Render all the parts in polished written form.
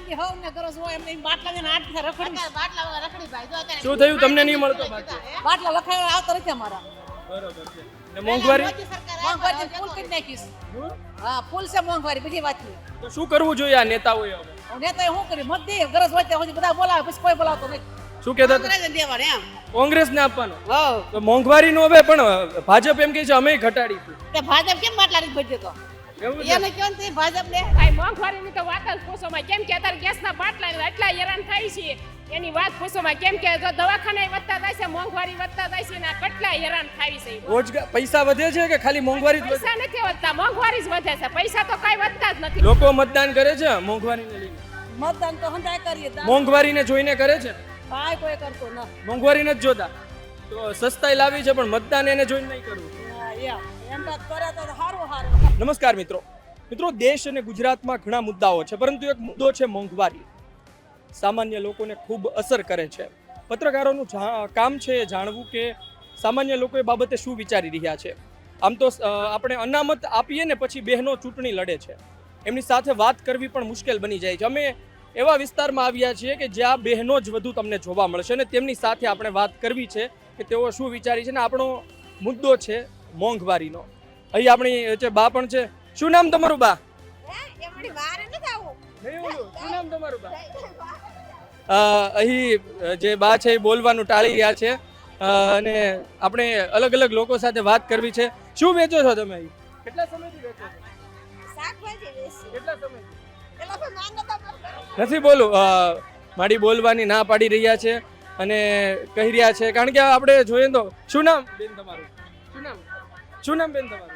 બધી હવ ને ગરજ હોય એમને બાટલા ને આઠ રખડી બાટલા રખડી ભાઈ જો અત્યારે શું થયું તમને નહીં મળતો બાટલો? બાટલા લખાય આવતો નથી અમારા બરોબર છે. ને મોંઘવારી મોદી સરકારે મોંઘવારી ફૂલ કરી નાખીશ હા ફૂલ છે મોંઘવારી બધી વાત તો શું કરવું જોઈએ આ નેતાઓએ હવે? નેતા શું કરી મત દે ગરજ હોય ત્યાં સુધી બધા બોલાવે પછી કોઈ બોલાવતો નહીં શું કહેતા હતા? કોંગ્રેસને દેવાને એમ કોંગ્રેસને આપવાનો. હવ તો મોંઘવારીનો હવે પણ ભાજપ એમ કહે છે અમે ઘટાડીશું. તે ભાજપ કેમ બાટલા નથી ભજ્યો તો એવું છે? એને કેવું તે ભાજપ ને ભાઈ મોંઘવારીની તો વાત જ પૂછોમાં કેમ કે અત્યારે ગેસના બાટલા એટલા હેરાન થાય છે એની વાત પૂછોમાં કેમ કે જો દવાખાના વધતા જાય છે મોંઘવારી વધતા જાય છે ને કેટલા હેરાન થાય છે રોજગાર પૈસા વધે છે કે ખાલી મોંઘવારી જ વધે? પૈસા નથી વધતા મોંઘવારી જ વધે છે પૈસા તો કઈ વધતા જ નથી લોકો મતદાન કરે છે મોંઘવારીને લઈને? મતદાન તો હંધાય કરીએ મોંઘવારીને જોઈને કરે છે? ભાઈ કોઈ કરતો ના મોંઘવારી નથી જોતા તો સસ્તાઈ લાવી છે પણ મતદાન એને જોઈને નહીં કરવું. એમ તો કરે તો સારું સારું નમસ્કાર મિત્રો. દેશ અને ગુજરાતમાં ઘણા મુદ્દાઓ છે પરંતુ એક મુદ્દો છે મોંઘવારી. સામાન્ય લોકોને ખૂબ અસર કરે છે. પત્રકારોનું કામ છે એ જાણવું કે સામાન્ય લોકો એ બાબતે શું વિચારી રહ્યા છે. આમ તો આપણે અનામત આપીએ ને પછી બહેનો ચૂંટણી લડે છે એમની સાથે વાત કરવી પણ મુશ્કેલ બની જાય છે. અમે એવા વિસ્તારમાં આવ્યા છીએ કે જ્યાં બહેનો જ વધુ તમને જોવા મળશે અને તેમની સાથે આપણે વાત કરવી છે કે તેઓ શું વિચારી છે ને આપણો મુદ્દો છે મોંઘવારીનો. અહીં આપણી જે બા પણ છે. શું નામ તમારું બા? એમની વાર નથી આવું શું નામ તમારું બા? અહીં જે બા છે એ બોલવાનું ટાળી રહ્યા છે અને આપણે અલગ અલગ લોકો સાથે વાત કરવી છે. શું વેચો છો તમે અહીં? કેટલા સમયથી વેચો છો? શાકભાજી વેચી કેટલા સમયથી? પેલા તો નાનો તો નથી બોલું મારી બોલવાની ના પાડી રહ્યા છે અને કહી રહ્યા છે કારણ કે આપણે જોઈએ તો શું નામ બેન તમારું? શું નામ બેન તમારું?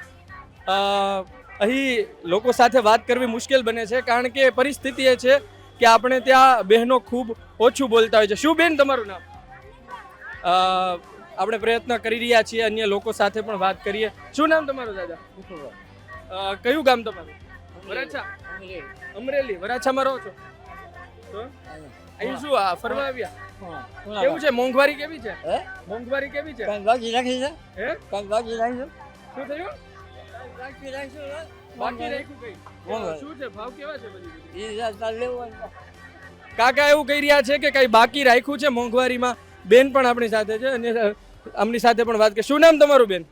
અહીં લોકો સાથે વાત કરવી મુશ્કેલ બને છે કારણ કે પરિસ્થિતિ એ છે કે આપણે ત્યાં બહેનો ખૂબ ઓછું બોલતા હોય છે. શું બેન તમારું નામ? આપણે પ્રયત્ન કરી રહ્યા છીએ અન્ય લોકો સાથે પણ વાત કરીએ. શું નામ તમારું દાદા? કયું ગામ તમારું? વરાછા? અમરેલી. વરાછામાં રહો છો? તો અહીં શું ફરવા આવ્યા? કેવું છે મોંઘવારી કેવી છે? મોંઘવારી કેવી છે? બાકી રાખી છે હે બાકી રાખી શું થયું? બાકી રાખી બાકી રાખ્યું કઈ? શું છે ભાવ કેવા છે બધી? લેવું કાકા એવું કહી રહ્યા છે કે કઈ બાકી રાખ્યું છે મોંઘવારીમાં. બેન પણ આપણી સાથે છે અને આમની સાથે પણ વાત કરીએ. શું નામ તમારું બેન?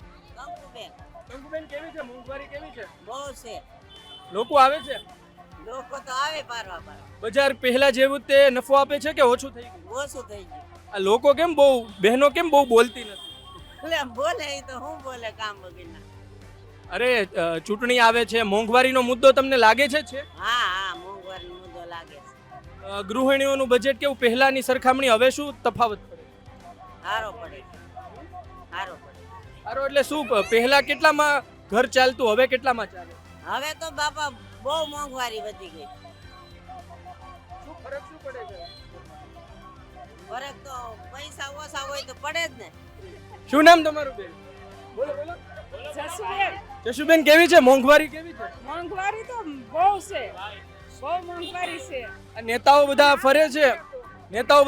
કંકુબેન કેવી છે મોંઘવારી કેવી છે? બહુ છે લોકો આવે છે? લોકો તો આવે પારવા પારવા બજાર પહેલા જેવું તે નફો આપે છે કે ઓછું થઈ ગયું? ઓછું થઈ ગયું આ લોકો કેમ બહુ બહેનો કેમ બહુ બોલતી નથી? એટલે બોલે એ તો હું બોલે કામ વગરના અરે ચૂંટણી આવે છે મોંઘવારીનો મુદ્દો તમને લાગે છે? હા હા મોંઘવારીનો મુદ્દો લાગે છે ગૃહિણીઓનું બજેટ કેવું પહેલાની સરખામણી હવે શું તફાવત પડે? સારો પડે સારો પડે સારો એટલે શું પહેલા કેટલામાં ઘર ચાલતું હવે કેટલામાં ચાલે? હવે તો બાપા બહુ મોંઘવારી વધી ગઈ શું ફરક શું પડે છે? ફરક તો પૈસા ઓછા હોય તો પડે જ ને શું નામ તમારું બેન? બોલો બોલો. જસુબેન જશુબેન કેવી છે મોંઘવારી કેવી છે? મોંઘવારી તો બહુ છે બહુ મોંઘવારી છે આ નેતાઓ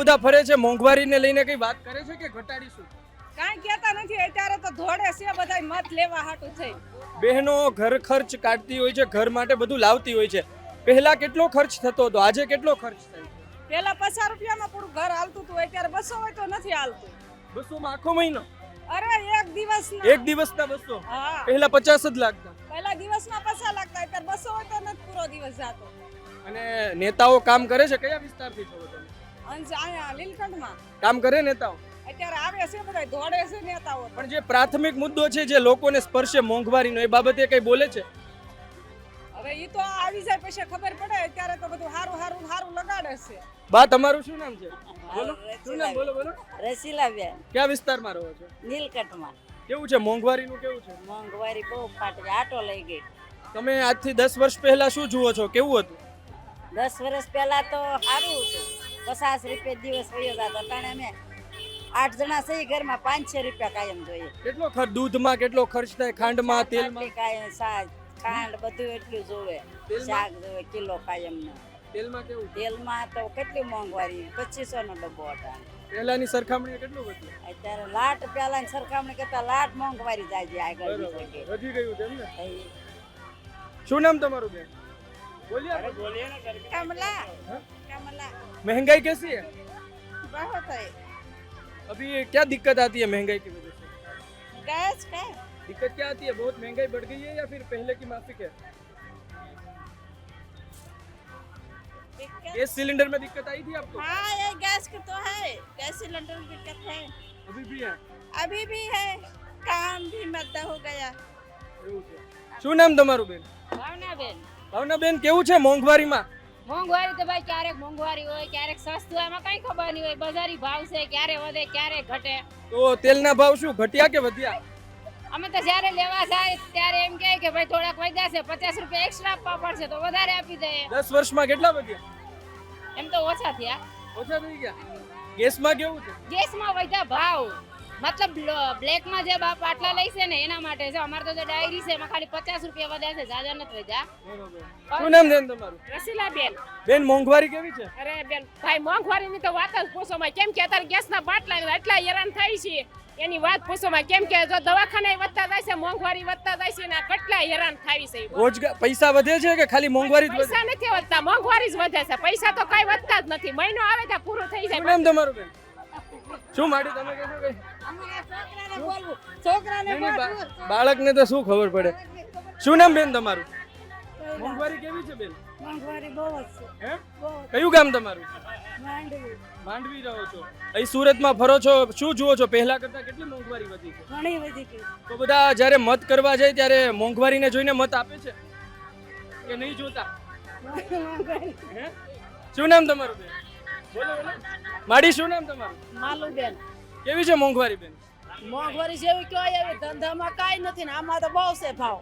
બધા ફરે છે મોંઘવારીને લઈને કઈ વાત કરે છે કે ઘટાડીશું? કાંઈ કહેતા નથી અત્યારે તો ધોડે છે બધા મત લેવા હાટું થઈ બહેનો ઘર ખર્ચ કાઢતી હોય છે ઘર માટે બધું લાવતી હોય છે. પહેલા કેટલો ખર્ચ થતો હતો આજે કેટલો ખર્ચ થાય છે? પેલા 50 રૂપિયામાં પૂરું ઘર હાલતું હતું અત્યારે 200 હોય તો નથી હાલતું. 200 માં આખો મહિનો? અરે એક દિવસના એક દિવસના 200? હા પહેલા 50 જ લાગતા. પહેલા દિવસમાં 50 લાગતા અત્યારે 200 હોય તો નથી પૂરો દિવસ જાતો. અને નેતાઓ કામ કરે છે? કયા વિસ્તારથી છો તમે? અહીંયા લીલકંઠમાં કામ કરે નેતાઓ? અત્યારે આવે છે બધા ધોડે છે નેતાઓ પણ જે પ્રાથમિક મુદ્દો છે જે લોકોને સ્પર્શે મોંઘવારીનો એ બાબતે કઈ બોલે છે? હવે ઈ તો આવી જાય પછી ખબર પડે અત્યારે તો બધું હારું લગાડે છે. બા તમારું શું નામ છે? બોલો શું નામ? બોલો બોલો. રસીલાબેન કયા વિસ્તારમાં રહો છો? નીલકંઠમાં કેવું છે મોંઘવારીનું કેવું છે? મોંઘવારી બહુ ફાટી આટો લઈ ગઈ તમે આજથી 10 વર્ષ પહેલા શું જુઓ છો કેવું હતું? 10 વર્ષ પહેલા તો સારું હતું 50 રૂપિયા દિવસ વયો જતો કારણ અમે 8 જણા સહી ઘરમાં 500 રૂપિયા કાયમ જોઈએ કેટલો ખર્ચ દૂધમાં કેટલો ખર્ચ થાય ખાંડમાં તેલમાં? કાયમ શાક ખાંડ બધું એટલું જોવે શાક જોવે કિલો કાયમ તેલમાં કેવું? તેલમાં તો કેટલી મોંઘવારી 2500 નો ડબ્બો હતા પહેલાની સરખામણીએ કેટલું વધ્યું? અત્યારે લાટ પહેલાની સરખામણી કરતા લાટ મોંઘવારી જાય છે આગળ વધી ગયું છે એમ ને? શું નામ તમારું બેન? બોલીએ કમલા महंगाई कैसी है? बहुत है अभी क्या दिक्कत आती है महंगाई की वजह से? गैस का दिक्कत क्या आती है? बहुत महंगाई बढ़ गई है या फिर पहले की माफिक है? गैस सिलेंडर में दिक्कत आई थी आपको? हाँ ये गैस की तो है गैस सिलेंडर में दिक्कत है अभी भी है? अभी भी है काम भी मद्दा हो गया એવું છે. શું નામ તમારું બેન? ભાવનાબેન ભાવનાબેન, કેવું છે મોંઘવારીમાં? મોંઘવારી તો ભાઈ ક્યારેક મોંઘવારી હોય ક્યારેક સસ્તું હોય, એમાં કઈ ખબર નહીં હોય. બજારી ભાવ છે, ક્યારે વધે ક્યારે ઘટે. તો તેલના ભાવ શું ઘટ્યા કે વધ્યા? અમે તો જ્યારે લેવા જાય ત્યારે એમ કહે કે ભાઈ થોડાક વધ્યા છે, 50 રૂપિયા એક્સ્ટ્રા આપવા પડશે તો વધારે આપી દે. 10 વર્ષમાં કેટલા વધ્યા? એમ તો ઓછા થયા. ઓછા થઈ ગયા. ગેસમાં કેવું છે? ગેસમાં વધ્યા ભાવ, મતલબ બ્લેકમાં જે બાપ આટલા લઈ છે ને એના માટે છે. અમારે તો જે ડાયરી છે એમાં ખાલી 50 રૂપિયા વધ્યા છે, જાજા નથી વધ્યા. શું નામ છે તમારું? રસીલાબેન. બેન, મોંઘવારી કેવી છે? અરે બેન ભાઈ મોંઘવારીની તો વાત જ પૂછોમાં. કેમ કે અત્યારે ગેસના બાટલા એટલા હેરાન થાય છે એની વાત પૂછોમાં. કેમ કે જો દવાખાના વધતા જાય છે, મોંઘવારી વધતા જાય છે ને આ કેટલા હેરાન થાય છે. રોજગાર પૈસા વધે છે કે ખાલી મોંઘવારી જ વધે? પૈસા નથી વધતા, મોંઘવારી જ વધે છે. પૈસા તો કઈ વધતા જ નથી. મહિનો આવે ત્યાં પૂરું થઈ શું જાય. નામ તમારું બેન? શું માડી તમે કહેશો કઈ? નહીં, નહીં, બાળકને તો શું ખબર પડે. શું નામ બેન તમારું? મોંઘવારી કેવી છે બેન? મોંઘવારી બહુ જ છે હે? કયું ગામ તમારું? માંડવી માંડવી રહો છો? અહીં સુરતમાં ફરો છો, શું જુઓ છો? પહેલા કરતા કેટલી મોંઘવારી વધી છે? ઘણી બધી ગઈ તો બધા જ્યારે મત કરવા જાય ત્યારે મોંઘવારીને જોઈને મત આપે છે કે નહીં જોતા? હે? શું નામ તમારું બેન? બોલો બોલો. માડી, શું નામ તમારું? માલુબેન કેવી છે મોંઘવારી બેન? મોંઘવારી જેવી કહેવાય એવી ધંધામાં કાંઈ નથી ને આમાં તો બહુ છે ભાવ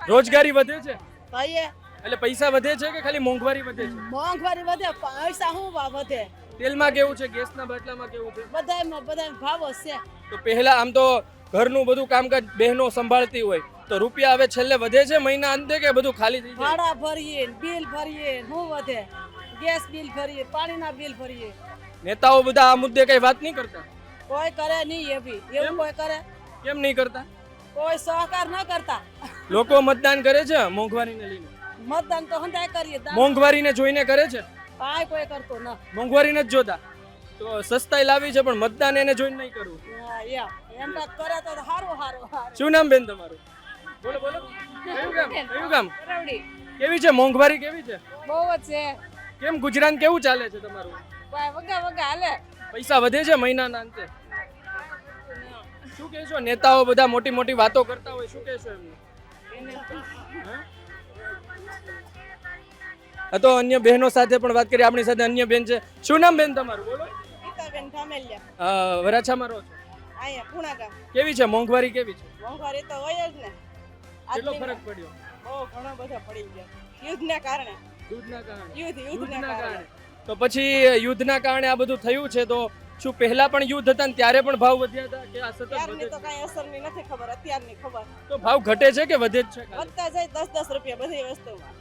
રોજગારી વધે છે કહીએ એટલે પૈસા વધે છે કે ખાલી મોંઘવારી વધે છે? મોંઘવારી વધે પૈસા શું વધે તેલમાં કેવું છે? ગેસના બાટલામાં કેવું છે? બધા ભાવ જ છે તો પહેલા આમ તો ઘરનું બધું કામકાજ બહેનો સંભાળતી હોય તો રૂપિયા હવે છેલ્લે વધે છે મહિના અંતે કે બધું ખાલી થઈ જાય? ભાડા ભરીએ બિલ ભરીએ શું વધે ગેસ બિલ ભરીએ પાણીના બિલ ભરીએ નેતાઓ બધા આ મુદ્દે કઈ વાત નહીં કરતા? કોઈ કરે નહીં એવી એવું કોઈ કરે કેમ નહીં કરતા? કોઈ સહકાર ન કરતા લોકો મતદાન કરે છે મોંઘવારીને લઈને? મતદાન તો હંધાય કરીએ મોંઘવારીને જોઈને કરે છે? કાંઈ કોઈ કરતો ન મોંઘવારીને જ જોતા તો સસ્તાઈ લાવી છે પણ મતદાન એને જોઈને નહીં કરવું. એમ તો કરે તો સારું સારું શું નામ બેન તમારું? બોલો બોલો. કયું ગામ? કયું ગામ? રવડી. કેવી છે મોંઘવારી? કેવી છે? બહુ જ છે કેમ ગુજરાન કેવું ચાલે છે તમારું? ભાઈ વગા વગા હાલે. પૈસા વધે છે મહિનાના અંતે? શું કહેશો? નેતાઓ બધા મોટી મોટી વાતો કરતા હોય, શું કહેશો એમને? હા, તો અન્ય બહેનો સાથે પણ વાત કરીએ. આપણી સાથે અન્ય બેન છે. શું નામ બેન તમારું? બોલો. ગીતાબેન ઠામેલિયા વરાછામાં રહો છો? અહીંયા પુણા ગામ કેવી છે મોંઘવારી? કેવી છે? મોંઘવારી તો હોય જ ને કેટલો ફરક પડ્યો? બહુ ઘણો બધો પડી ગયો યુદ્ધના કારણે દૂધના કારણે? યુદ્ધના કારણે તો પછી યુદ્ધના કારણે આ બધું થયું છે તો શું પહેલા પણ યુદ્ધ હતા ને ત્યારે પણ ભાવ વધ્યા હતા કે આ સતત વધે ત્યારની તો છે? કઈ અસરની નથી ખબર અત્યારની ખબર તો ભાવ ઘટે છે કે વધે જ છે ખાલી? વધતા જાય 10-10 રૂપિયા બધી વસ્તુમાં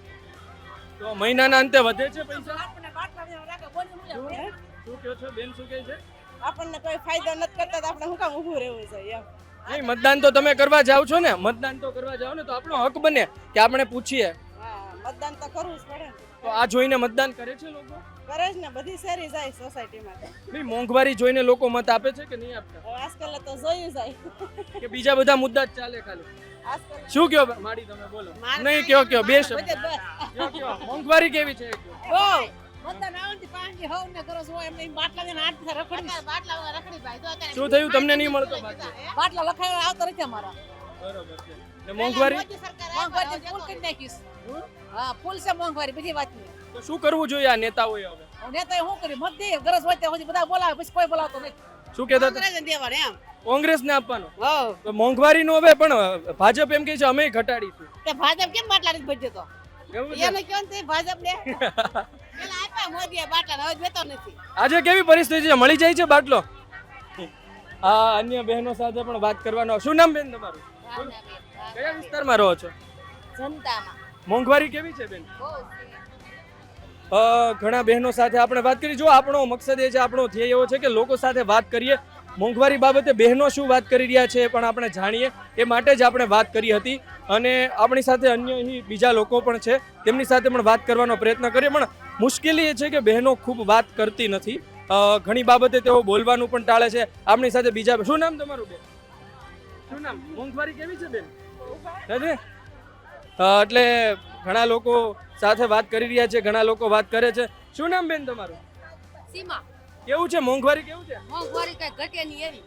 તો મહિનાના અંતે વધે છે પૈસા? આપણને બાટલા જેવા રાખે બોલી હે? શું કહો છો બેન? શું કહે છે? આપણને કોઈ ફાયદો નથી કરતા તો આપણે શું કામ ઊભું રહેવું છે એમ નહીં, મતદાન તો તમે કરવા જાઓ છો ને? મતદાન તો કરવા જાઓ ને તો આપણો હક બને કે આપણે પૂછીએ. હા મતદાન તો કરવું જ પડે ને તો આ જોઈને મતદાન કરે છે લોકો? કરે જ ને બધી શેરી જાય સોસાયટીમાં નહીં, મોંઘવારી જોઈને લોકો મત આપે છે કે નહીં આપતા? હવે આજકાલ તો જોયું જાય કે બીજા બધા મુદ્દા જ ચાલે ખાલી? આજકાલ શું કયો માડી? તમે બોલો. નહીં, કયો બે શબ્દ કયો. મોંઘવારી કેવી છે? બહુ મતદાન આવતી પાંચથી હવ ને ગરજ હોય એમને બાટલા ને આઠ રખડી બાટલા વગર રખડી ભાઈ તો અત્યારે શું થયું? તમને નહીં મળતો પાછો? બાટલા લખાય આવતો નથી અમારા બરોબર છે. ને મોંઘવારી? મોંઘવારી ફૂલ કરી નાખીશ હા ફૂલ છે મોંઘવારી બધી વાત નહીં તો શું કરવું જોઈએ આ નેતાઓએ હવે? નેતાએ શું કર્યું મત દે ગરજ હોય ત્યાં સુધી બધા બોલાવે પછી કોઈ બોલાવતો નથી શું કહેતા હતા? દેવાને એમ કોંગ્રેસને આપવાનો? હો તો મોંઘવારીનું હવે પણ ભાજપ એમ કહે છે અમે ઘટાડીશું. તે ભાજપ કેમ બાટલા નથી ભજ્યો તો એવું છે? એને કેમ તે ભાજપ ને પેલા આપ્યા મોદીએ બાટલા હવે દેતો નથી આજે કેવી પરિસ્થિતિ છે? મળી જાય છે બાટલો? હા, અન્ય બહેનો સાથે પણ વાત કરવાનો. શું નામ બેન તમારું? કયા વિસ્તારમાં રહો છો? જનતામાં મોંઘવારી કેવી છે બેન? ઘણા બહેનો સાથે આપણે વાત કરી. જો આપણો મકસદ એ છે, આપણો ધ્યેય એવો છે કે લોકો સાથે વાત કરીએ મોંઘવારી બાબતે બહેનો શું વાત કરી રહ્યા છે એ પણ આપણે જાણીએ એ માટે જ આપણે વાત કરી હતી અને આપણી સાથે અન્ય અહીં બીજા લોકો પણ છે તેમની સાથે પણ વાત કરવાનો પ્રયત્ન કરીએ પણ મુશ્કેલી એ છે કે બહેનો ખૂબ વાત કરતી નથી ઘણી બાબતે તેઓ બોલવાનું પણ ટાળે છે આપણી સાથે બીજા શું નામ તમારું બેન શું નામ મોંઘવારી કેવી છે બેન એટલે ઘણા લોકો સાથે વાત કરી રહ્યા છે ઘણા લોકો વાત કરે છે શું નામ બેન તમારું સીમા કેવું છે મોંઘવારી કેવું છે મોંઘવારી કઈ ઘટે નહીં એવી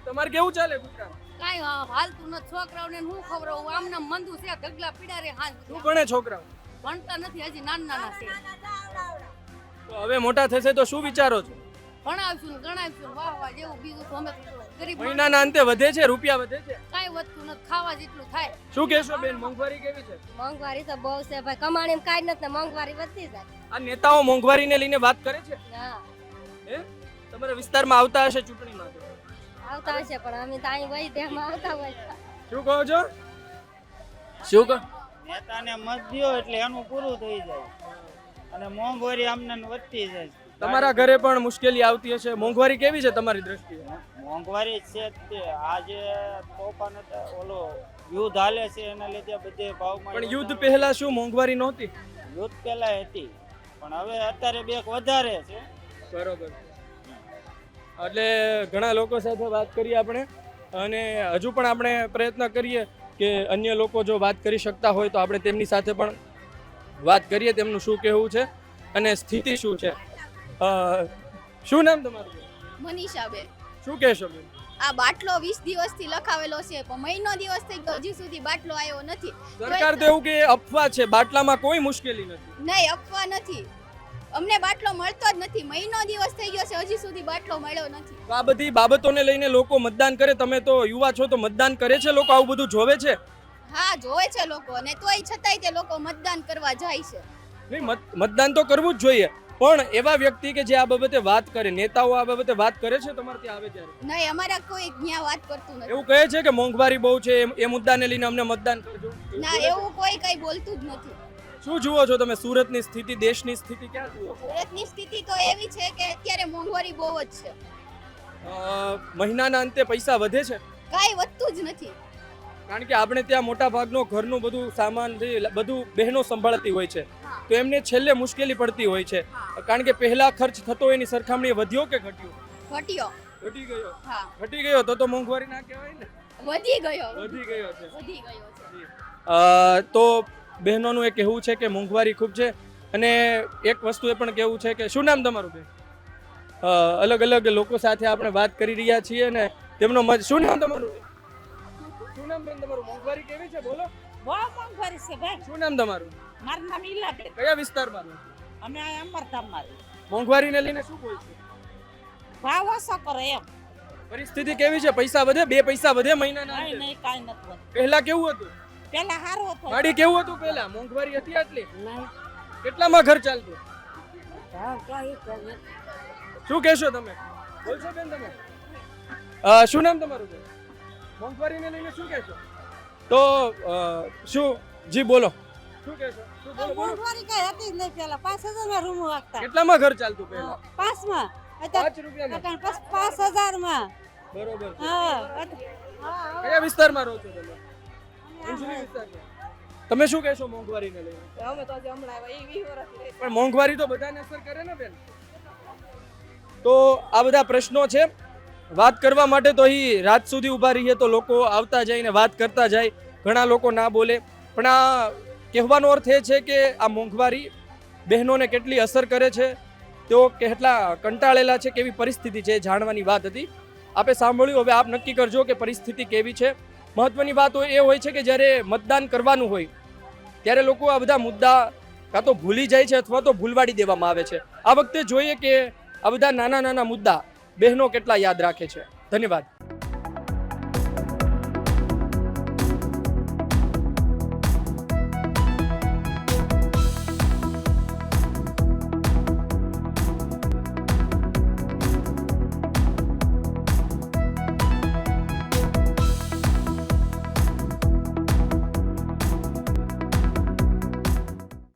તમારે કેવું ચાલે ગુજરાત કાંઈ હાલતું નથી છોકરાઓને હું ખવડાવું આમને મંદુ છે ઢગલા પીડા રે હાંજ શું ભણે છોકરાઓ ભણતા નથી હજી નાના છે તો હવે મોટા થશે તો શું વિચારો છો ભણાવશું ને ગણાવશું વાહ વાહ જેવું બીજું તો અમે તો ગરીબ મહિનાના અંતે વધે છે રૂપિયા વધે છે કાંઈ વધતું નથી ખાવા જેટલું થાય શું કહેશો બેન મોંઘવારી કેવી છે મોંઘવારી તો બહુ છે ભાઈ કમાણી કાંઈ નથી ને મોંઘવારી વધતી જાય આ નેતાઓ મોંઘવારીને લઈને વાત કરે છે હા હે તમારા વિસ્તારમાં આવતા હશે ચૂંટણીમાં તો. આવતા હશે પણ અમે તો અહીં વહી તેમાં આવતા હોય શું કહો છો શું કહો નેતાને મત દ્યો એટલે એનું પૂરું થઈ જાય અને મોંઘવારી આમને વધતી જાય તમારા ઘરે પણ મુશ્કેલી આવતી હશે મોંઘવારી કેવી છે તમારી દ્રષ્ટિએ મોંઘવારી છે જ તે આજે તોફાન ઓલો યુદ્ધ હાલે છે એના લીધે બધે ભાવમાં પણ યુદ્ધ પહેલા શું મોંઘવારી નહોતી યુદ્ધ પહેલા હતી પણ હવે અત્યારે બેક વધારે છે બરોબર એટલે ઘણા લોકો સાથે વાત કરીએ આપણે અને હજુ પણ આપણે પ્રયત્ન કરીએ કે અન્ય લોકો જો વાત કરી શકતા હોય તો આપણે તેમની સાથે પણ વાત કરીએ તેમનું શું કહેવું છે અને સ્થિતિ શું છે શું નામ તમારું મનીષાબેન શું કહેશો બેન આ બાટલો 20 દિવસથી લખાવેલો છે પણ મહિનો દિવસ થઈ ગયો હજી સુધી બાટલો આવ્યો નથી સરકાર તો એવું કે અફવા છે બાટલામાં કોઈ મુશ્કેલી નથી નહીં અફવા નથી અમને બાટલો મળતો જ નથી મહિનો દિવસ થઈ ગયો છે હજી સુધી બાટલો મળ્યો નથી તો આ બધી બાબતોને લઈને લોકો મતદાન કરે તમે તો યુવા છો તો મતદાન કરે છે લોકો આવું બધું જોવે છે હા જોવે છે લોકો અને તોય છતાંય તે લોકો મતદાન કરવા જાય છે નહીં મતદાન તો કરવું જ જોઈએ પણ એવા વ્યક્તિ કે જે આ બાબતે વાત કરે નેતાઓ આ બાબતે વાત કરે છે તમારે ત્યાં આવે ત્યારે નહીં અમારા કોઈ ત્યાં વાત કરતું નથી એવું કહે છે કે મોંઘવારી બહુ છે એ મુદ્દાને લઈને અમને મતદાન કરજો ના એવું કોઈ કઈ બોલતું જ નથી શું જુઓ છો તમે સુરતની સ્થિતિ દેશની સ્થિતિ ક્યાં જુઓ સુરતની સ્થિતિ તો એવી છે કે અત્યારે મોંઘવારી બહુ જ છે મહિનાના અંતે પૈસા વધે છે કાંઈ વધતું જ નથી કારણ કે આપણે ત્યાં મોટા ભાગનો ઘરનું બધું સામાન બધું બહેનો સંભાળતી હોય છે તો એમને છેલ્લે મુશ્કેલી પડતી હોય છે કારણ કે પહેલા ખર્ચ થતો એની સરખામણીએ વધ્યો કે ઘટ્યો ઘટ્યો ઘટી ગયો હા ઘટી ગયો તો મોંઘવારી ના કહેવાય ને વધી ગયો વધી ગયો છે વધી ગયો છે તો બહેનોનું એ કહેવું છે કે મોંઘવારી ખૂબ છે અને એક વસ્તુ એ પણ કહેવું છે કે શું નામ તમારું બેન અલગ અલગ લોકો સાથે આપણે વાત કરી રહ્યા છીએ અને તેમનો શું નામ તમારું શું નામ બેન તમારું મોંઘવારી કેવી છે બોલો બહુ મોંઘવારી છે ભાઈ શું નામ તમારું મારું નામ ઈલાબેન કયા વિસ્તારમાં રહો? અમે આ અમરધામમાં મોંઘવારીને લઈને શું બોલશો ભાવ ઓછો કરે એમ પરિસ્થિતિ કેવી છે પૈસા વધે 2 પૈસા વધે મહિનાના કાંઈ અંતે? નહીં કાંઈ નથી વધતું. પહેલા કેવું હતું પેલા સારું હતું માડી કેવું હતું પહેલા મોંઘવારી હતી આટલી કેટલામાં ઘર ચાલતું શું કહેશો તમે બોલશો બેન તમે શું નામ તમારું બેન મોંઘવારીને લઈને શું કહેશો તો શું જી બોલો શું કહેશો શું બોલો બોલો મોંઘવારી કઈ હતી જ નહીં પેલા 5000 માં રૂમ વાગતા કેટલામાં ઘર ચાલતું પહેલા 5 માં 5 રૂપિયામાં 5000 માં બરોબર છે. હા કયા વિસ્તારમાં રહો છો તમે અંજલી વિસ્તારમાં તમે શું કહેશો મોંઘવારીને લઈને અમે તો હમણાં આવ્યા એ 20 વર્ષ પણ મોંઘવારી તો બધાને અસર કરે ને બેન તો આ બધા પ્રશ્નો છે વાત કરવા માટે તો અહીં રાત સુધી ઊભા રહીએ તો લોકો આવતા જાય ને વાત કરતા જાય ઘણા લોકો ના બોલે પણ આ કહેવાનો અર્થ એ છે કે આ મોંઘવારી બહેનોને કેટલી અસર કરે છે તેઓ કેટલા કંટાળેલા છે કેવી પરિસ્થિતિ છે જાણવાની વાત હતી આપે સાંભળ્યું હવે આપ નક્કી કરજો કે પરિસ્થિતિ કેવી છે મહત્વની વાત એ હોય છે કે જ્યારે મતદાન કરવાનું હોય ત્યારે લોકો આ બધા મુદ્દા કાં તો ભૂલી જાય છે અથવા તો ભૂલવાડી દેવામાં આવે છે આ વખતે જોઈએ કે આ બધા નાના નાના મુદ્દા બહેનો કેટલા યાદ રાખે છે ધન્યવાદ